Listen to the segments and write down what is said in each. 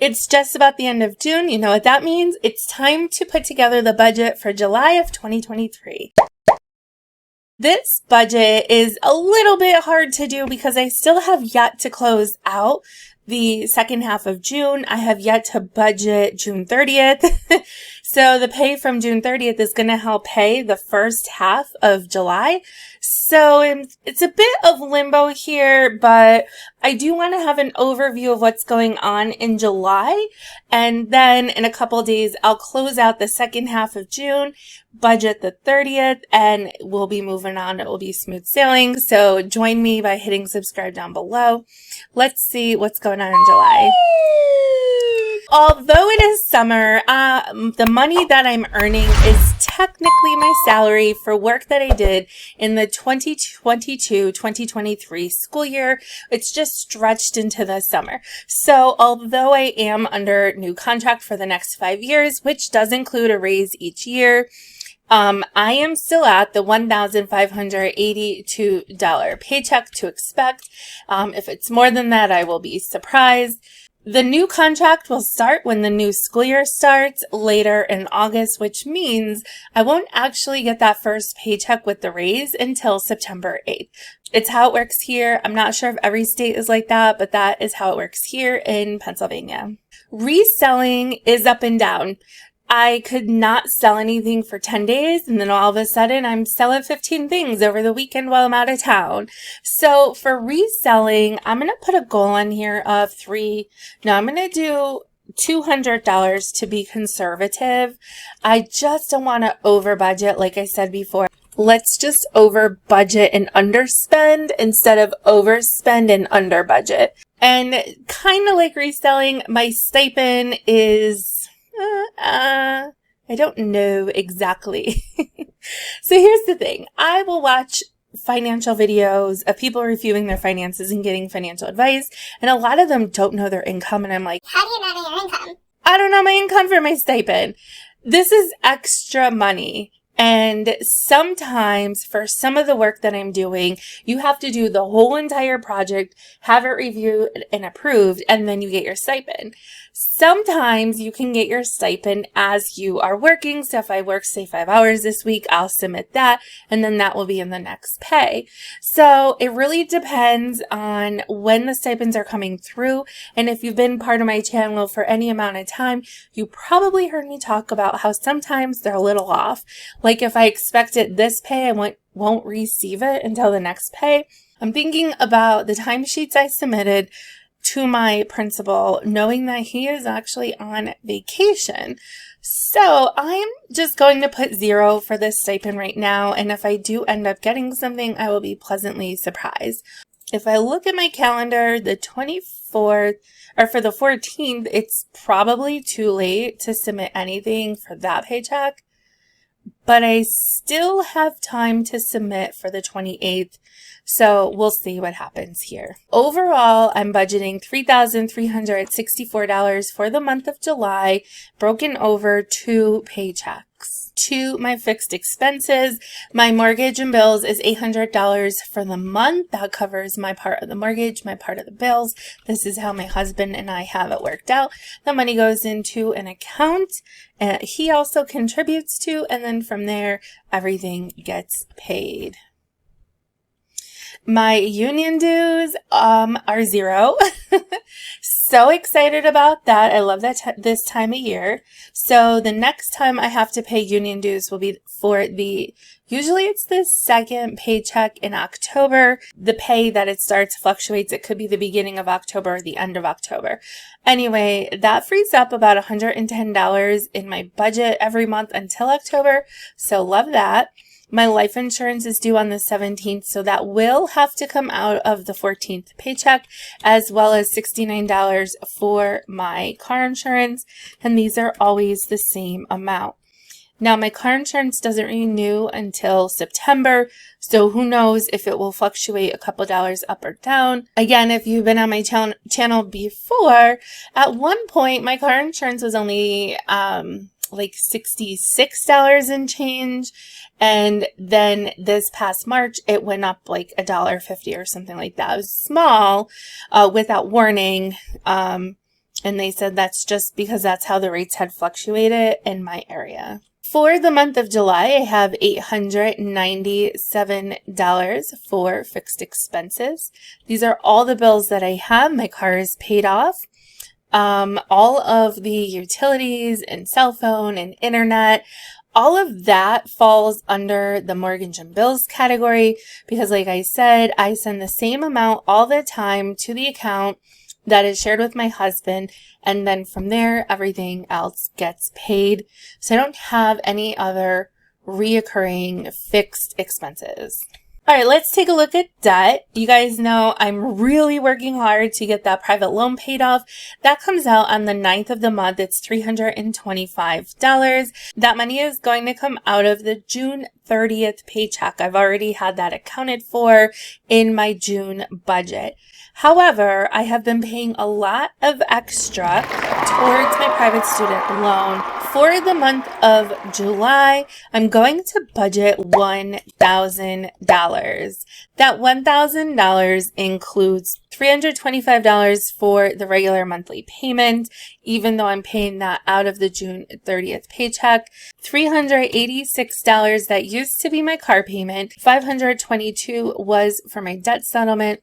It's just about the end of June. You know what that means? It's time to put together the budget for July of 2023. This budget is a little bit hard to do because I still have yet to close out the second half of June. I have yet to budget June 30th. So the pay from June 30th is going to help pay the first half of July. So it's a bit of limbo here, but I do want to have an overview of what's going on in July. And then in a couple of days, I'll close out the second half of June, budget the 30th, and we'll be moving on. It will be smooth sailing. So join me by hitting subscribe down below. Let's see what's going on in July. Although it is summer, the money that I'm earning is technically my salary for work that I did in the 2022-2023 school year. It's just stretched into the summer. So although I am under new contract for the next 5 years, which does include a raise each year, I am still at the $1,582 paycheck to expect. If it's more than that, I will be surprised. The new contract will start when the new school year starts later in August, which means I won't actually get that first paycheck with the raise until September 8th. It's how it works here. I'm not sure if every state is like that, but that is how it works here in Pennsylvania. Reselling is up and down. I could not sell anything for 10 days, and then all of a sudden I'm selling 15 things over the weekend while I'm out of town. So for reselling, I'm going to put a goal on here of I'm going to do $200 to be conservative. I just don't want to over budget. Like I said before, let's just over budget and underspend instead of overspend and under budget. And kind of like reselling, my stipend is I don't know exactly. So here's the thing. I will watch financial videos of people reviewing their finances and getting financial advice. And a lot of them don't know their income. And I'm like, how do you know your income? I don't know my income for my stipend. This is extra money. And sometimes for some of the work that I'm doing, you have to do the whole entire project, have it reviewed and approved, and then you get your stipend. Sometimes you can get your stipend as you are working. So if I work, say, 5 hours this week, I'll submit that, and then that will be in the next pay. So it really depends on when the stipends are coming through. And if you've been part of my channel for any amount of time, you probably heard me talk about how sometimes they're a little off. Like if I expected this pay, I won't receive it until the next pay. I'm thinking about the timesheets I submitted to my principal, knowing that he is actually on vacation. So I'm just going to put 0 for this stipend right now. And if I do end up getting something, I will be pleasantly surprised. If I look at my calendar, the 24th, or for the 14th, it's probably too late to submit anything for that paycheck. But I still have time to submit for the 28th, so we'll see what happens here. Overall, I'm budgeting $3,364 for the month of July, broken over 2 paychecks. To my fixed expenses, my mortgage and bills is $800 for the month. That covers my part of the mortgage, my part of the bills. This is how my husband and I have it worked out. The money goes into an account and he also contributes to, and then from there, everything gets paid. My union dues are 0. So excited about that. I love that this time of year. So the next time I have to pay union dues will be for usually it's the second paycheck in October. The pay that it starts fluctuates. It could be the beginning of October or the end of October. Anyway, that frees up about $110 in my budget every month until October. So love that. My life insurance is due on the 17th, so that will have to come out of the 14th paycheck, as well as $69 for my car insurance, and these are always the same amount. Now, my car insurance doesn't renew until September, so who knows if it will fluctuate a couple dollars up or down. Again, if you've been on my channel before, at one point, my car insurance was only like $66 and change. And then this past March, it went up like $1.50 or something like that. It was small, without warning. And they said that's just because that's how the rates had fluctuated in my area. For the month of July, I have $897 for fixed expenses. These are all the bills that I have. My car is paid off. All of the utilities and cell phone and internet, all of that falls under the mortgage and bills category because, like I said, I send the same amount all the time to the account that is shared with my husband, and then from there, everything else gets paid. So I don't have any other reoccurring fixed expenses. All right, let's take a look at debt. You guys know I'm really working hard to get that private loan paid off. That comes out on the 9th of the month. It's $325. That money is going to come out of the June 30th paycheck. I've already had that accounted for in my June budget. However, I have been paying a lot of extra towards my private student loan. For the month of July, I'm going to budget $1,000. That $1,000 includes $325 for the regular monthly payment, even though I'm paying that out of the June 30th paycheck. $386 that used to be my car payment. $522 was for my debt settlement.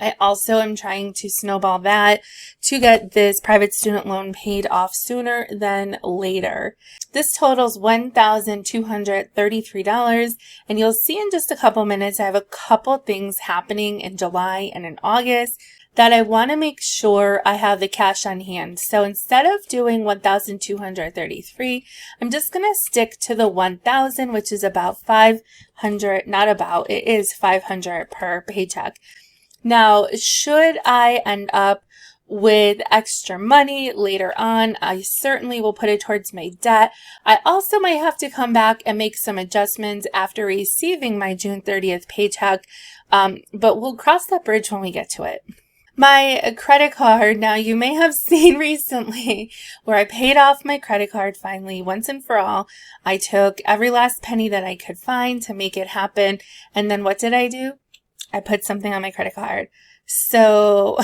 I also am trying to snowball that to get this private student loan paid off sooner than later. This totals $1,233, and you'll see in just a couple minutes I have a couple things happening in July and in August that I want to make sure I have the cash on hand. So instead of doing $1,233, I'm just going to stick to the $1,000, which is about $500, not about, it is $500 per paycheck. Now, should I end up with extra money later on, I certainly will put it towards my debt. I also might have to come back and make some adjustments after receiving my June 30th paycheck, but we'll cross that bridge when we get to it. My credit card, now you may have seen recently where I paid off my credit card finally once and for all. I took every last penny that I could find to make it happen, and then what did I do? I put something on my credit card. So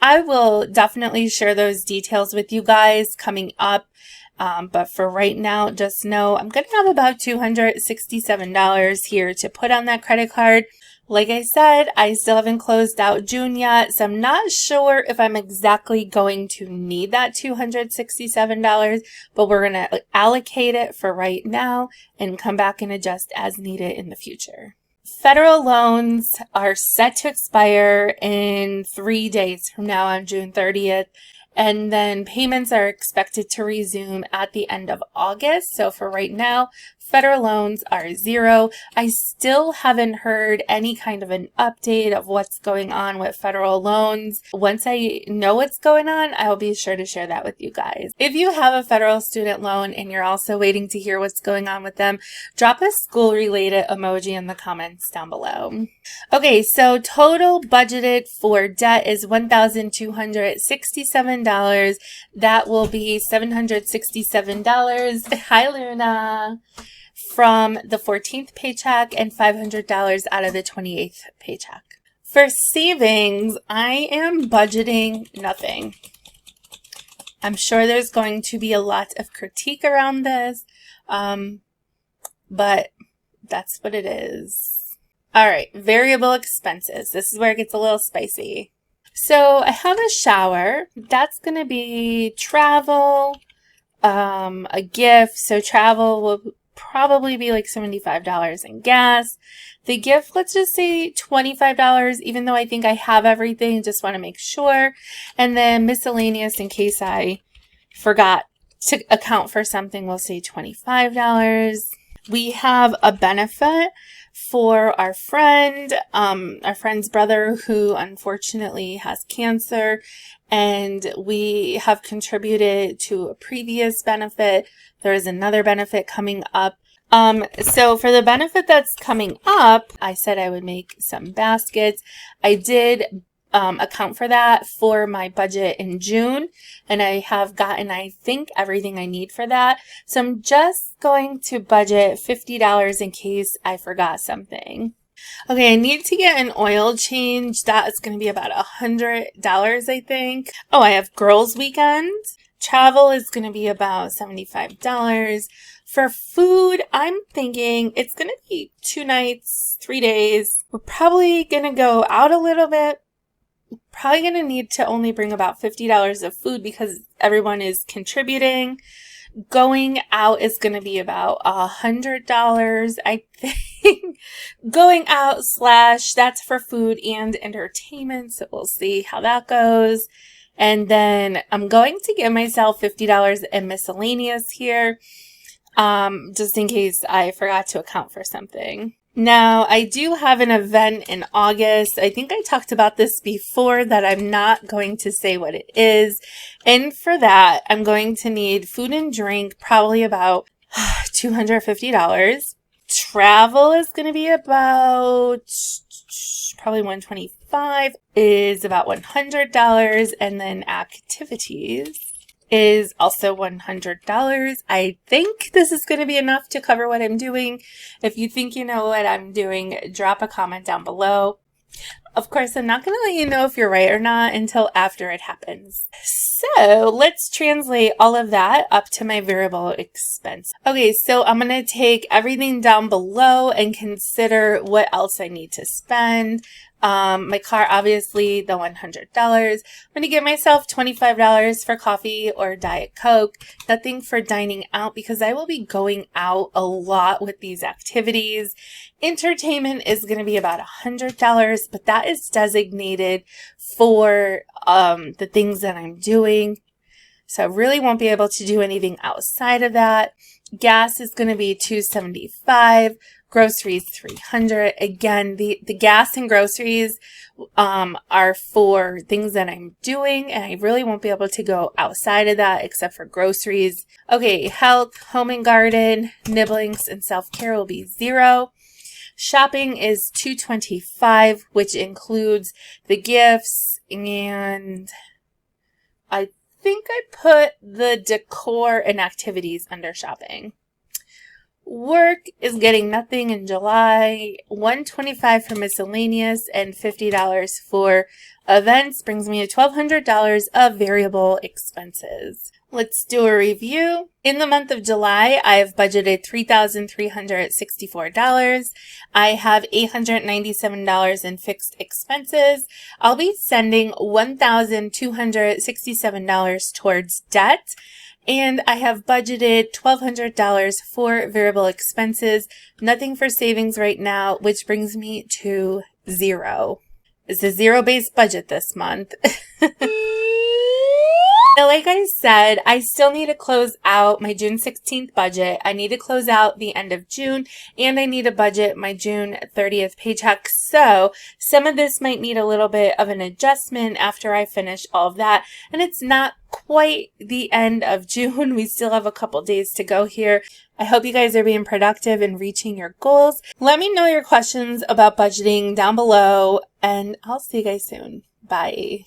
I will definitely share those details with you guys coming up. But for right now, just know I'm going to have about $267 here to put on that credit card. Like I said, I still haven't closed out June yet, so I'm not sure if I'm exactly going to need that $267, but we're going to allocate it for right now and come back and adjust as needed in the future. Federal loans are set to expire in 3 days from now on June 30th, and then payments are expected to resume at the end of August. So for right now, federal loans are zero. I still haven't heard any kind of an update of what's going on with federal loans. Once I know what's going on, I will be sure to share that with you guys. If you have a federal student loan and you're also waiting to hear what's going on with them, drop a school-related emoji in the comments down below. Okay, so total budgeted for debt is $1,267. That will be $767. Hi, Luna. From the 14th paycheck and $500 out of the 28th paycheck. For savings, I am budgeting nothing. I'm sure there's going to be a lot of critique around this, but that's what it is. All right, variable expenses. This is where it gets a little spicy. So I have a shower. That's going to be travel, a gift. So travel will probably be like $75 in gas. The gift, let's just say $25, even though I think I have everything, just want to make sure. And then miscellaneous, in case I forgot to account for something, we'll say $25. We have a benefit for our friend's brother who unfortunately has cancer, and we have contributed to a previous benefit. There is another benefit coming up. So for the benefit that's coming up, I said I would make some baskets. I did account for that for my budget in June, and I have gotten, I think, everything I need for that. So I'm just going to budget $50 in case I forgot something. Okay, I need to get an oil change. That is going to be about $100, I think. Oh, I have girls' weekend. Travel is going to be about $75. For food, I'm thinking it's going to be 2 nights, 3 days. We're probably going to go out a little bit. Probably going to need to only bring about $50 of food because everyone is contributing. Going out is going to be about $100, I think. Going out / that's for food and entertainment, so we'll see how that goes. And then I'm going to give myself $50 in miscellaneous here, just in case I forgot to account for something. Now, I do have an event in August. I think I talked about this before, that I'm not going to say what it is. And for that, I'm going to need food and drink, probably about $250. Travel is going to be about probably $125, is about $100. And then activities is also $100. I think this is going to be enough to cover what I'm doing. If you think you know what I'm doing, drop a comment down below. Of course, I'm not going to let you know if you're right or not until after it happens. So let's translate all of that up to my variable expense. Okay, so I'm going to take everything down below and consider what else I need to spend. My car, obviously, the $100. I'm going to give myself $25 for coffee or Diet Coke. Nothing for dining out because I will be going out a lot with these activities. Entertainment is going to be about $100, but that is designated for the things that I'm doing. So I really won't be able to do anything outside of that. Gas is going to be $275. Groceries, $300. Again, the gas and groceries are for things that I'm doing, and I really won't be able to go outside of that except for groceries. Okay, health, home and garden, nibblings, and self-care will be $0. Shopping is $225, which includes the gifts, and I think I put the decor and activities under shopping. Work is getting nothing in July. $125 for miscellaneous and $50 for events brings me to $1,200 of variable expenses. Let's do a review. In the month of July, I have budgeted $3,364. I have $897 in fixed expenses. I'll be sending $1,267 towards debt. And I have budgeted $1,200 for variable expenses, nothing for savings right now, which brings me to $0. It's a $0-based budget this month. Now, like I said, I still need to close out my June 16th budget. I need to close out the end of June, and I need to budget my June 30th paycheck. So some of this might need a little bit of an adjustment after I finish all of that. And it's not quite the end of June. We still have a couple days to go here. I hope you guys are being productive and reaching your goals. Let me know your questions about budgeting down below, and I'll see you guys soon. Bye.